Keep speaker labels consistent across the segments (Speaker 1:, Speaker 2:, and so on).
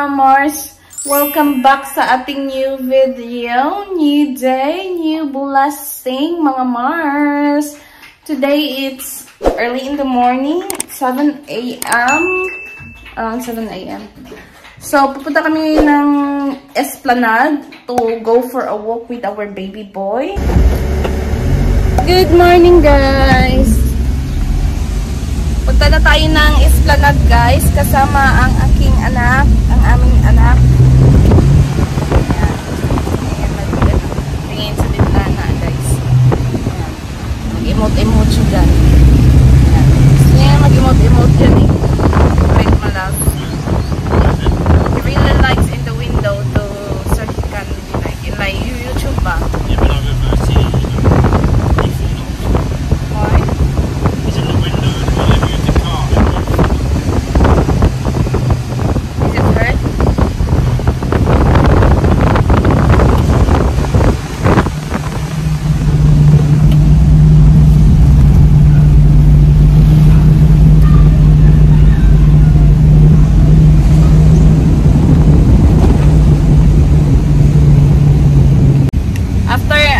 Speaker 1: mga Mars! Welcome back sa ating new video. New day, new blessing mga Mars. Today it's early in the morning, 7 a.m. Around 7 a.m. So, pupunta kami ng Esplanade to go for a walk with our baby boy. Good morning, guys! Punta na tayo ng Esplanade, guys, kasama ang aking anak, ang aming anak. Ayan. Ayan, tingin sa bintana, guys. Ayan. Mag-emote-emote siya dyan. Ayan. Gusto niya mag-emote-emote dyan eh. Right, my love. He really likes in the window to so he can like in my YouTube ba?
Speaker 2: Yeah, but I've never seen it.
Speaker 1: Why?
Speaker 2: He's in the window and while I'm in the car.
Speaker 1: Is it hurt?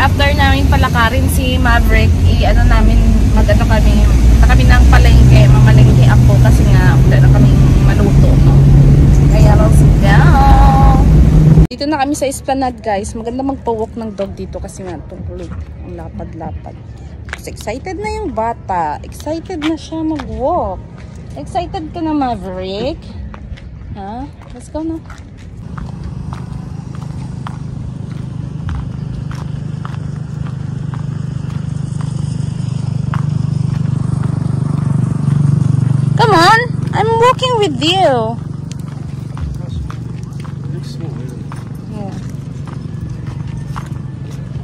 Speaker 1: After namin palakarin si Maverick, ano namin, mag-ano kami ng palengke, mamalengke ako kasi nga wala na kaming maluto, no? Kaya let's go! Dito na kami sa Esplanade, guys. Maganda magpa-walk ng dog dito kasi nga tuloy ang lapad-lapad. Kasi excited na yung bata. Excited na siya mag-walk. Excited ka na, Maverick? Ha? Let's go na. Come on, I'm walking with you.
Speaker 2: It looks small, isn't it?
Speaker 1: Yeah.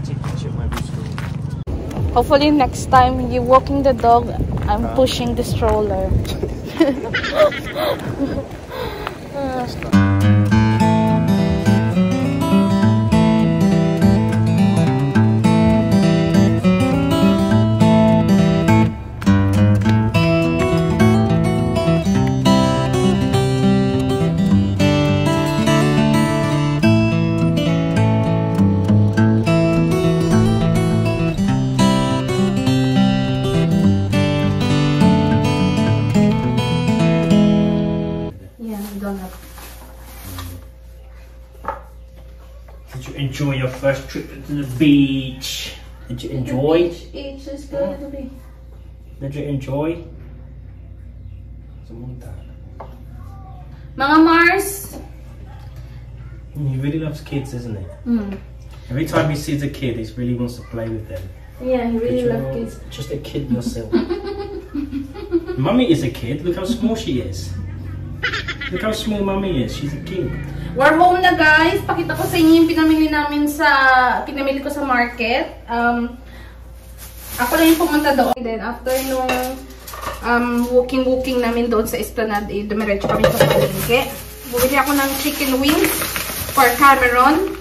Speaker 2: Take a picture of my blue school.
Speaker 1: Hopefully next time you walking the dog, I'm pushing the stroller.
Speaker 2: Did you enjoy your first trip to the beach? Did you enjoy?
Speaker 1: It's just going to be.
Speaker 2: Did you enjoy? Something like that.
Speaker 1: Mga Mars.
Speaker 2: He really loves kids, isn't he?
Speaker 1: Mm.
Speaker 2: Every time he sees a kid, he really wants to play with them.
Speaker 1: Yeah, he really
Speaker 2: But
Speaker 1: loves
Speaker 2: you're
Speaker 1: kids.
Speaker 2: just a kid yourself. Mummy is a kid. Look how small she is. Look how small Mummy is. She's a kid.
Speaker 1: We're home na, guys. Pakita ko sa inyo yung pinamili ko sa market. Ako lang yung pumunta doon. And then after nung walking namin doon sa Esplanade, dumiretso kami sa palengke. Bumili ako ng chicken wings for Cameron.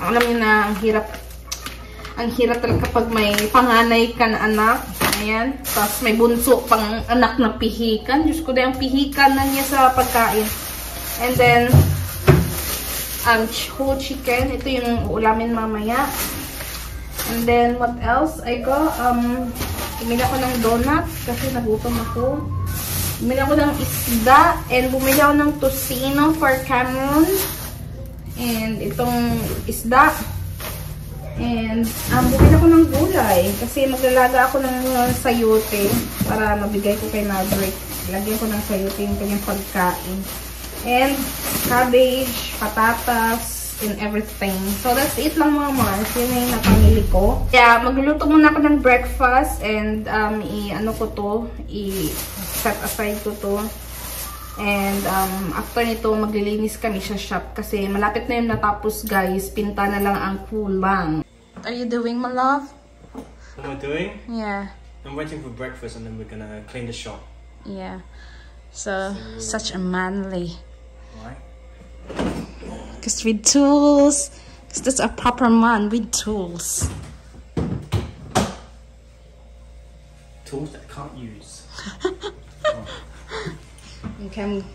Speaker 1: Alam niyo na, ang hirap talaga kapag may panganay ka na anak. Ayan. Tapos may bunso pang anak na pihikan. Diyos ko, dahil ang pihikan na niya sa pagkain. And then, whole chicken. Ito yung ulamin mamaya. And then, what else? I got, bumili ako ng donut kasi nagutom ako. Bumili ako ng isda. And bumili ako ng tocino for Cameron. And itong isda. And, bumili ako ng gulay. Kasi maglalaga ako ng sayote para mabigay ko kay Maverick. Lagyan ko ng sayote yung kanyang pagkain. And cabbage, patatas, and everything. So, that's it lang mga Mars. Yun na yung napamili ko. Kaya, magluluto muna ako ng breakfast. And, i-set aside ko to. And, after nito, maglilinis kami sa shop. Kasi, malapit na yung natapos, guys. Pinta na lang ang kulang. What are you doing, my love?
Speaker 2: What am I doing?
Speaker 1: Yeah.
Speaker 2: I'm waiting for breakfast and then we're gonna clean the shop.
Speaker 1: Yeah. So such a manly.
Speaker 2: Why?
Speaker 1: Because with tools. Because that's a proper man with tools.
Speaker 2: Tools that I can't use.
Speaker 1: Okay,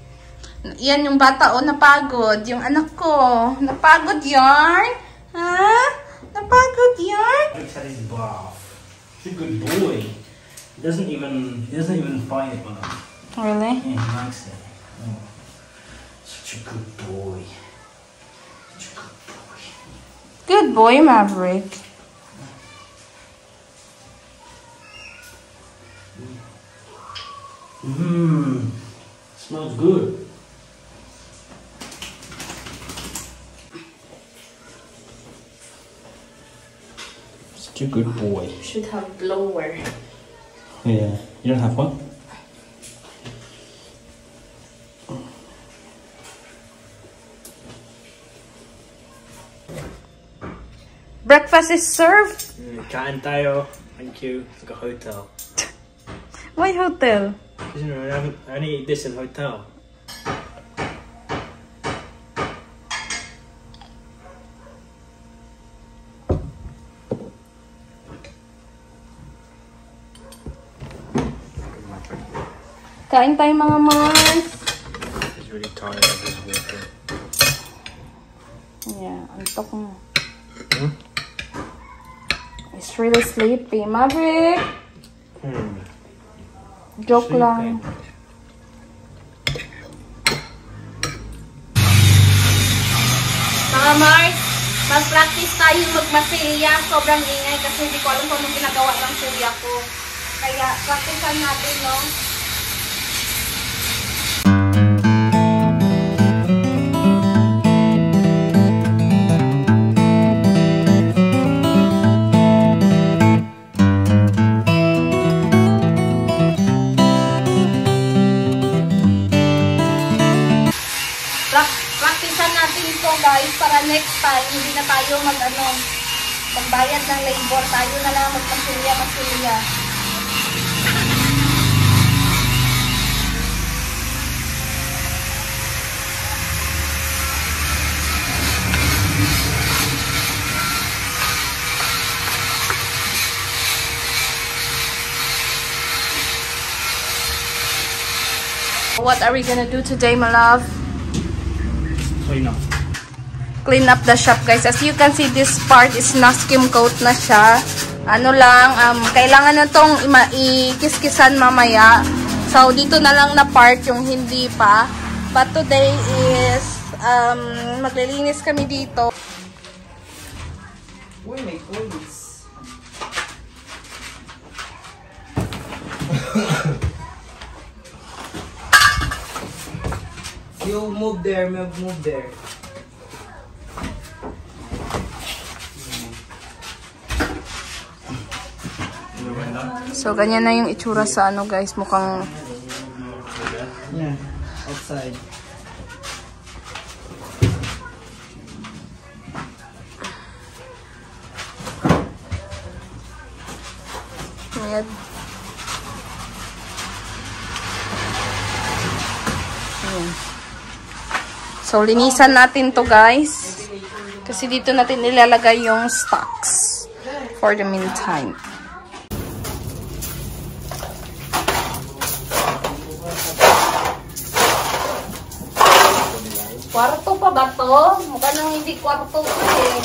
Speaker 1: Yan yung bata, oh, napagod. Yung anak ko. Napagod yarn? Ha? Napagod yarn?
Speaker 2: Looks at his bath. He's a good boy. He doesn't even fight it, man.
Speaker 1: Really?
Speaker 2: Yeah, he likes it. Oh, such a good boy. Such a good boy.
Speaker 1: Good boy, Maverick.
Speaker 2: Smells good. Such a good boy.
Speaker 1: Should have blower.
Speaker 2: Yeah, you don't have one?
Speaker 1: Breakfast is served.
Speaker 2: Kain tayo. Thank you. It's like a hotel.
Speaker 1: Why hotel?
Speaker 2: Because you know, I only eat this in a hotel.
Speaker 1: Kain tayo mga Mars.
Speaker 2: He's really tired of his walking.
Speaker 1: Yeah, antok mo. He's really sleepy. Maverick! Joke lang. Mga Mars, mag-practice tayo magmasilya. Sobrang ingay kasi hindi ko alam kung anong ginagawa ng kuya ko. Kaya, practicean natin, no? Practicean natin ito guys para next time hindi na tayo magbayad ng labor, tayo na lang magmasilya. What are we gonna do today, my love? Clean up the shop, guys. As you can see, this part is na skim coat na siya. Ano lang, kailangan na tong ikis-kisan mamaya. So, dito na lang na part yung hindi pa. But today is, maglilinis kami dito.
Speaker 3: Uy, may coins. You move there, move there.
Speaker 1: So, ganyan na yung itsura sa guys. Mukhang...
Speaker 3: Yeah, outside.
Speaker 1: Ayan. Ayan. So, linisan natin to guys. Kasi dito natin ilalagay yung stocks for the meantime. Kwarto pa ba to? Mukha nang hindi kwarto to eh.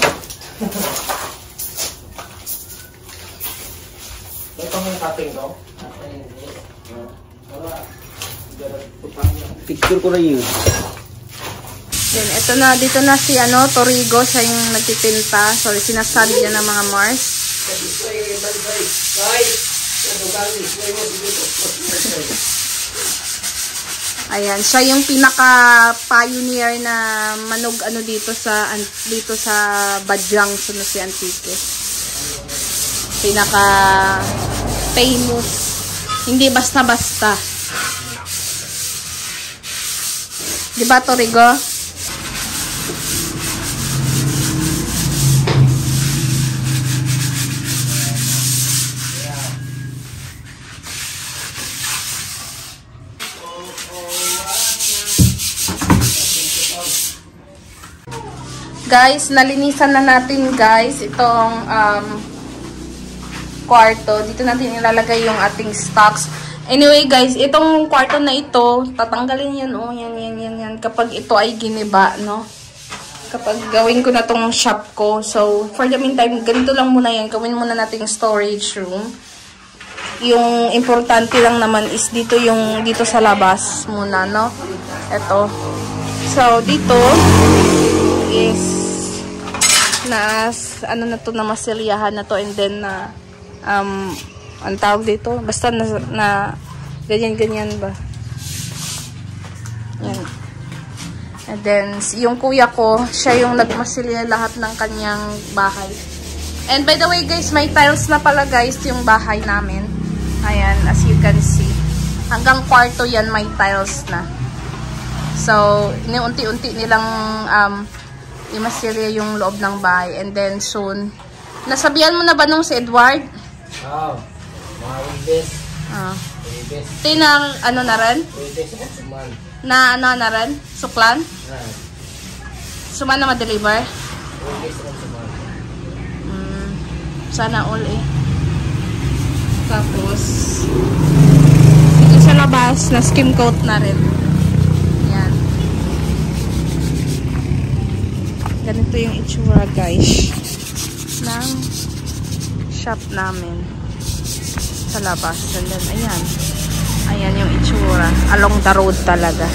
Speaker 3: Ito mo yung cutting ko? Picture ko na yun.
Speaker 1: Then, ito na, dito na si Torigo, siya yung nagtitinta. Sorry, sinasabi niya ng mga Mars. Ayan, siya yung pinaka-pioneer na manog dito sa Badyang, suno si Antique. Pinaka-famous. Hindi basta-basta. Diba, Torigo? Guys, nalinisan na natin guys itong kwarto. Dito natin ilalagay yung ating stocks. Anyway guys, itong kwarto na ito, tatanggalin yan, oh, yan. Kapag ito ay giniba, no? Kapag gawin ko na tong shop ko. So, for the meantime, ganito lang muna yan. Gawin muna natin yung storage room. Yung importante lang naman is dito sa labas muna, no? Ito. So, dito is ano na to, na masilyahan na to, and then ang tawag dito, basta na ganyan ba. Yan. And then, yung kuya ko, siya yung nagmasilya lahat ng kanyang bahay. And by the way guys, may tiles na pala guys yung bahay namin. Ayan, as you can see. Hanggang kwarto yan, may tiles na. So, unti-unti nilang imasilya yung loob ng bahay. And then soon, nasabihan mo na ba nung si Edward?
Speaker 3: Oo. Mga Wibes. Wibes.
Speaker 1: Tinang ano na rin?
Speaker 3: Wibes at suman.
Speaker 1: Na ano na rin? Suklan? Suman na ma-deliver?
Speaker 3: Wibes at suman.
Speaker 1: Sana all eh. Tapos, dito sa labas, na skim coat na rin. Yan. Ganito yung itsura guys ng shop namin sa labas. And then, ayan yung itsura along the road talaga.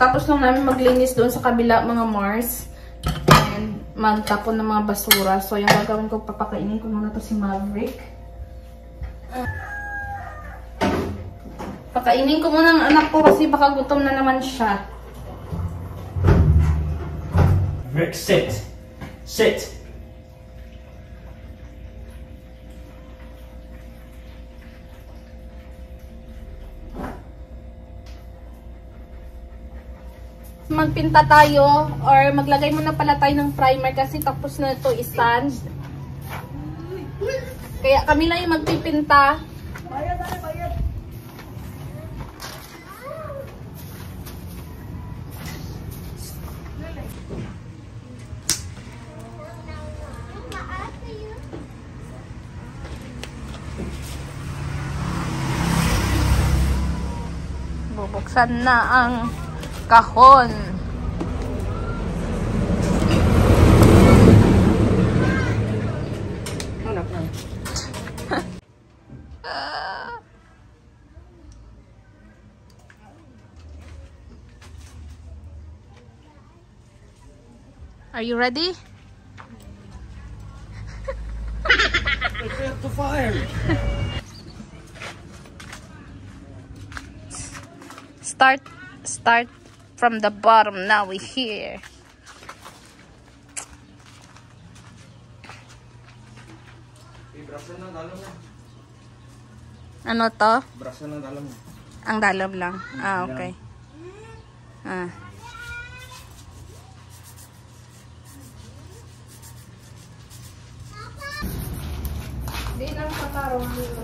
Speaker 1: Tapos nung namin maglinis doon sa kabila mga Mars and magtapon ng mga basura. So yung gagawin ko, papakainin ko muna to si Maverick. Pakainin ko muna ang anak ko kasi baka gutom na naman siya.
Speaker 2: Rick, sit. Sit.
Speaker 1: Magpinta tayo or maglagay muna pala tayo ng primer kasi tapos na ito i-sand. Kaya kami lang yung magpipinta. Bubuksan na ang kahon. Are you ready?
Speaker 3: Prepare to fire.
Speaker 1: Start from the bottom. Now we're here. Ano to?
Speaker 3: Brasa ng dalam.
Speaker 1: Ang dalam lang. Ah, okay. Di lang patarong dito.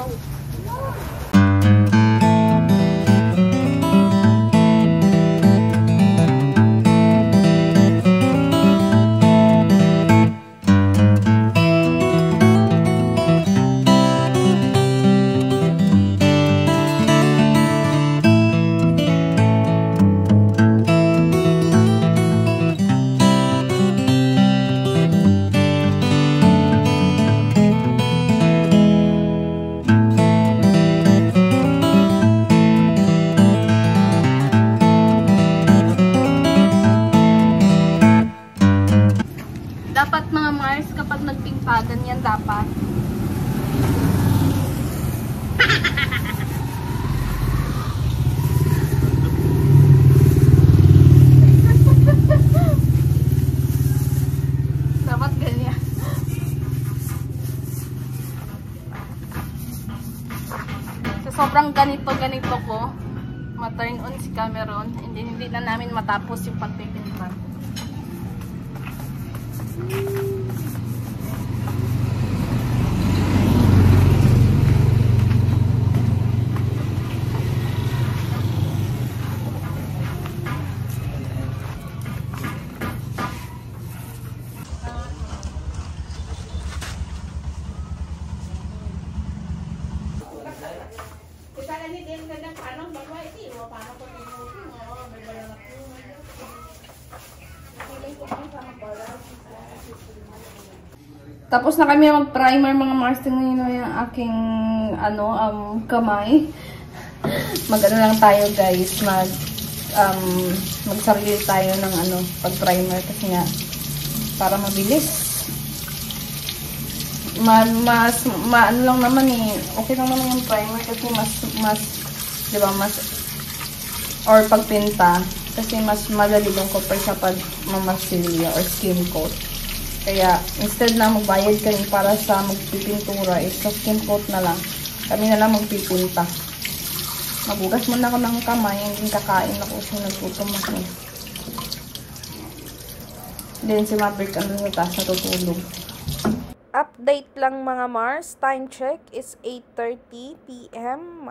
Speaker 1: Wow. Dapat mga Mars, kapag nagpingpa, ganyan dapat. Dapat ganyan. So, sobrang ganito ko, ma-turn on si Cameron, hindi na namin matapos yung pagpipinta. Tapos na kami mag-primer mga Mars. Tingnan nyo yung aking kamay. Mag-ano lang tayo guys. Magsarili tayo ng pag-primer kasi nga para mabilis. Ano lang naman eh. Okay lang naman yung primer kasi or pagpinta kasi mas madali yung compare sa pag-mamasilya or skin coat. Kaya, instead na magbayad kami para sa magpipintura, sa skin coat na lang. Kami na lang magpipinta. Magugas muna ako ng kamay, hindi kakain ako kasi nagtutom ako. Then si Maverick, natutulog. Update lang mga Mars. Time check is 8:30 PM.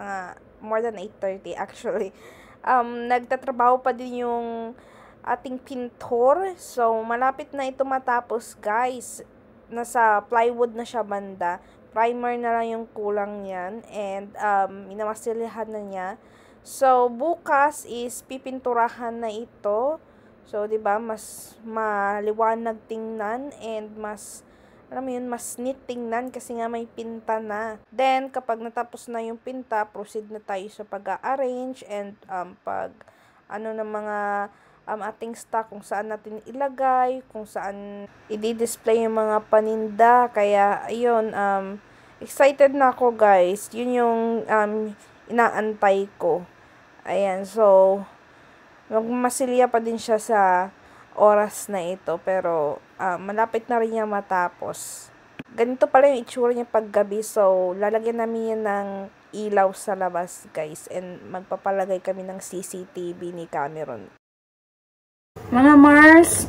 Speaker 1: More than 8:30 actually. Nagtatrabaho pa din yung ating pintor. So, malapit na ito matapos, guys. Nasa plywood na siya banda. Primer na lang yung kulang niyan. And, minamasilahan na niya. So, bukas is pipinturahan na ito. So, diba, mas maliwanag tingnan and mas, alam mo yun, mas neat tingnan kasi nga may pinta na. Then, kapag natapos na yung pinta, proceed na tayo sa pag-arrange and ng mga ating stock, kung saan natin ilagay, kung saan i-display yung mga paninda. Kaya, ayun, excited na ako guys. Yun yung inaantay ko. Ayan, so, magmasilya pa din siya sa oras na ito, pero malapit na rin niya matapos. Ganito pala yung itsura niya paggabi, so, lalagyan namin yan ng ilaw sa labas guys, and magpapalagay kami ng CCTV ni Cameron. Mga Mars,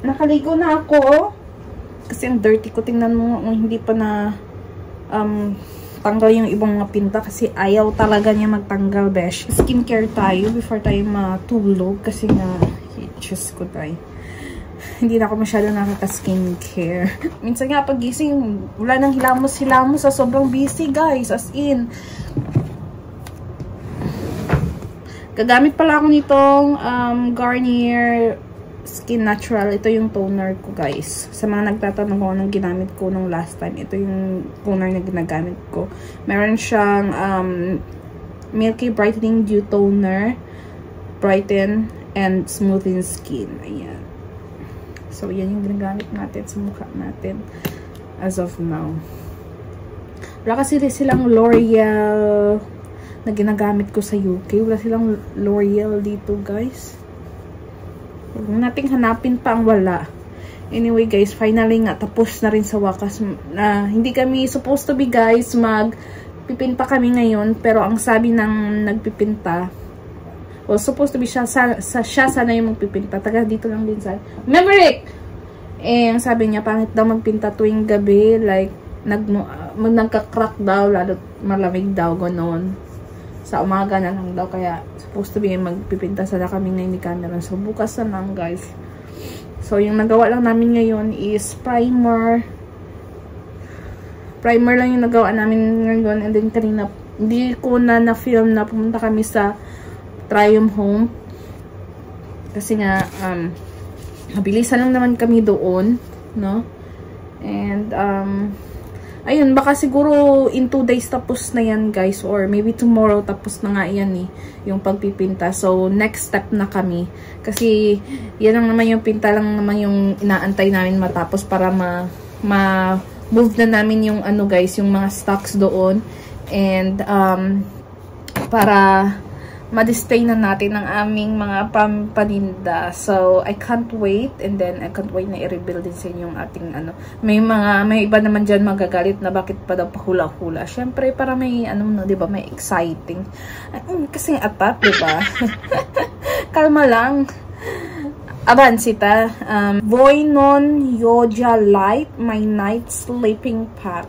Speaker 1: nakaligo na ako. Kasi ang dirty ko. Tingnan mo, hindi pa na tanggal yung ibang mga pinta. Kasi ayaw talaga niya magtanggal, besh. Skincare tayo before tayo matulog. Kasi nga, Diyos ko tayo. Hindi na ako masyado nakaka-skincare. Minsan nga, pag-gising, wala nang hilamos-hilamos sa sobrang busy, guys. As in, gagamit pala ako nitong Garnier Skin Natural. Ito yung toner ko, guys. Sa mga nagtatanong kung anong ginamit ko nung last time, ito yung toner na ginagamit ko. Meron siyang Milky Brightening Dew Toner, Brighten and Smoothen Skin. Ayan. So, yan yung ginagamit natin sa mukha natin as of now. Wala kasi silang L'Oreal na ginagamit ko sa UK. Wala silang L'Oreal dito, guys. Huwag nating hanapin pa ang wala. Anyway, guys, finally nga, tapos na rin sa wakas. Hindi kami supposed to be, guys, magpipinta kami ngayon. Pero ang sabi ng nagpipinta, well, supposed to be siya sana yung magpipinta. Taga dito lang din sa Maverick! Eh, ang sabi niya, pangit daw magpinta tuwing gabi. Like, nagka-crack daw, lalo malamig daw, gano'n. Sa umaga na lang daw, kaya supposed to be magpipinta sana kami na ni Cameron. So, bukas na lang, guys. So, yung nagawa lang namin ngayon is primer. Primer lang yung nagawa namin ngayon. And then, kanina, hindi ko na-film na pumunta kami sa Triumph Home. Kasi nga, mabilisan lang naman kami doon, no? And, ayun, baka siguro in 2 days tapos na yan, guys. Or maybe tomorrow tapos na nga yan yung pagpipinta. So, next step na kami. Kasi, yan lang naman yung pinta lang naman yung inaantay namin matapos para move na namin yung ano, guys, yung mga stocks doon. And, para ma-display na natin ang aming mga pampaninda. So, I can't wait. And then, I can't wait na i-rebuild din sa inyo yung ating ano. May iba naman dyan magagalit na bakit pa daw pahula-hula. Syempre, para may, ano, no, diba, may exciting. Kasi atat, diba? Kalma lang. Avancita. Voinon Yoja Light, my night sleeping pack.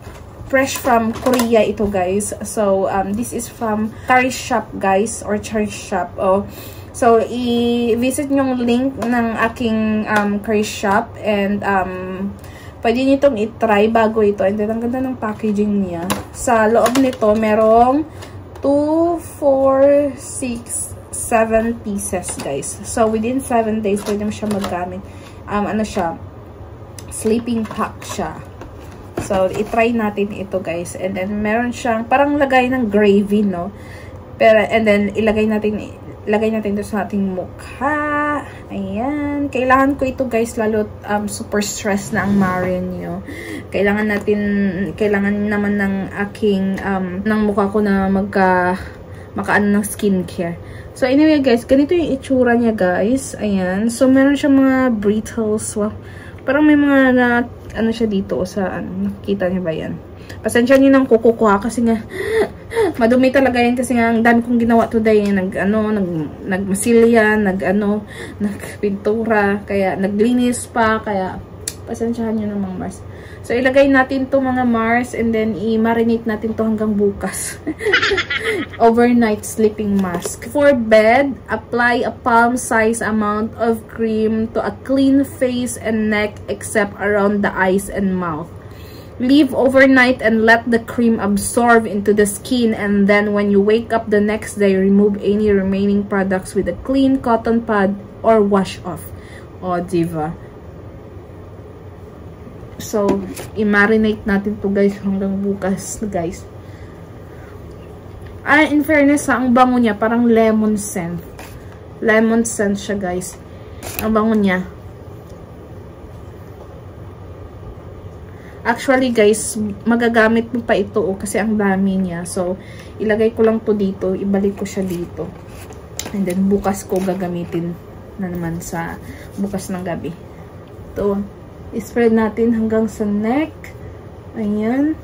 Speaker 1: Fresh from Korea ito, guys. So, this is from Curry Shop, guys, or Cherry Shop. Oh. So, i-visit yung link ng aking Curry Shop and pwede nyo itong i-try bago ito. And then, ang ganda ng packaging niya. Sa loob nito, merong 2, 4, 6, 7 pieces, guys. So, within 7 days, pwede mo siya magamit. Ano siya? Sleeping pack siya. So, i-try natin ito, guys. And then, meron siyang parang lagay ng gravy, no? Pero, and then, ilagay natin ito sa ating mukha. Ayan. Kailangan ko ito, guys, lalo super stress na ang Marian nyo. Kailangan naman ng aking, ng mukha ko na makaano ng skincare. So, anyway, guys, ganito yung itsura niya, guys. Ayan. So, meron siyang mga brittles. Wow. Parang may mga ano siya dito sa nakikita niyo ba yan? Pasensya niyo nang kukuha kasi nga madumi talaga yan kasi nga ang dami kong ginawa today, nagmasilya, nagpintura, kaya naglinis pa, kaya pasensyahan niyo namang Mars. So ilagay natin to mga Mars and then i-marinate natin to hanggang bukas. Overnight sleeping mask. For bed, apply a palm-size amount of cream to a clean face and neck except around the eyes and mouth. Leave overnight and let the cream absorb into the skin, and then when you wake up the next day, remove any remaining products with a clean cotton pad or wash off. Oh, diva. So, i-marinate natin to, guys, hanggang bukas, guys. In fairness, ang bango niya, parang lemon scent. Lemon scent siya, guys. Ang bango niya. Actually, guys, magagamit mo pa ito, kasi ang dami niya. So, ilagay ko lang to dito. Ibalik ko siya dito. And then, bukas ko gagamitin na naman sa bukas ng gabi. Ito. I-spread natin hanggang sa neck. Ayan.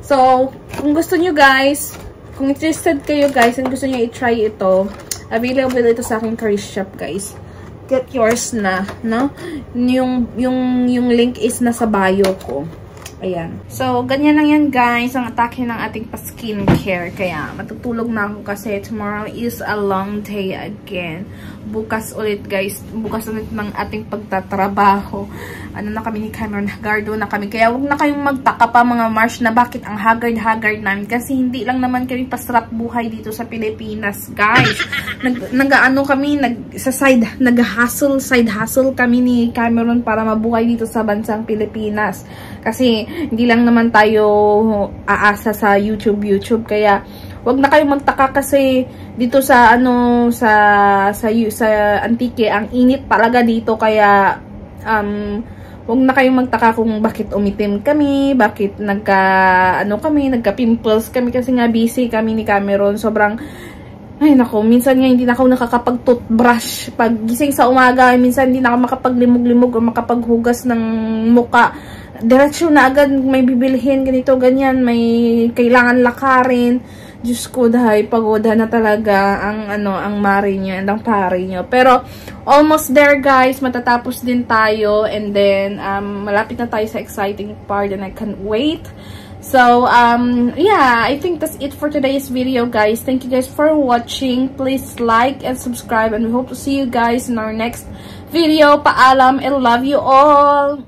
Speaker 1: So, kung gusto nyo, guys, kung interested kayo, guys, and gusto nyo i-try ito, available ito sa aking Curry Shop, guys. Get yours na, no? Yung link is nasa bio ko. Ayan. So, ganyan lang yan, guys, ang atake ng ating pa-skincare. Kaya, matutulog na ako kasi tomorrow is a long day again. Bukas ulit, guys. Bukas ulit ng ating pagtatrabaho. Ano na kami ni Cameron, hagardo na kami. Kaya, wag na kayong magtaka pa, mga Marsh, na bakit ang haggard namin. Kasi hindi lang naman kami pasarap buhay dito sa Pilipinas, guys. Nag-ano kami, side hustle kami ni Cameron para mabuhay dito sa bansang Pilipinas. Kasi, hindi lang naman tayo aasa sa YouTube. Kaya, wag na kayong magtaka kasi dito sa sa Antique, ang init talaga dito. Kaya, wag na kayong magtaka kung bakit umitim kami, bakit nagka-pimples kami kasi nga busy kami ni Cameron. Sobrang, ay nako, minsan nga hindi na ako nakakapag-toothbrush. Pag gising sa umaga, minsan hindi na ako makapaglimog-limog o makapaghugas ng muka. Diretso na agad may bibilhin, ganito, ganyan, may kailangan lakarin. Diyos ko, dahay, pagoda na talaga ang mari niyo and ang pari niyo. Pero, almost there, guys. Matatapos din tayo. And then, malapit na tayo sa exciting part and I can't wait. So, yeah, I think that's it for today's video, guys. Thank you guys for watching. Please like and subscribe and we hope to see you guys in our next video. Paalam, I love you all!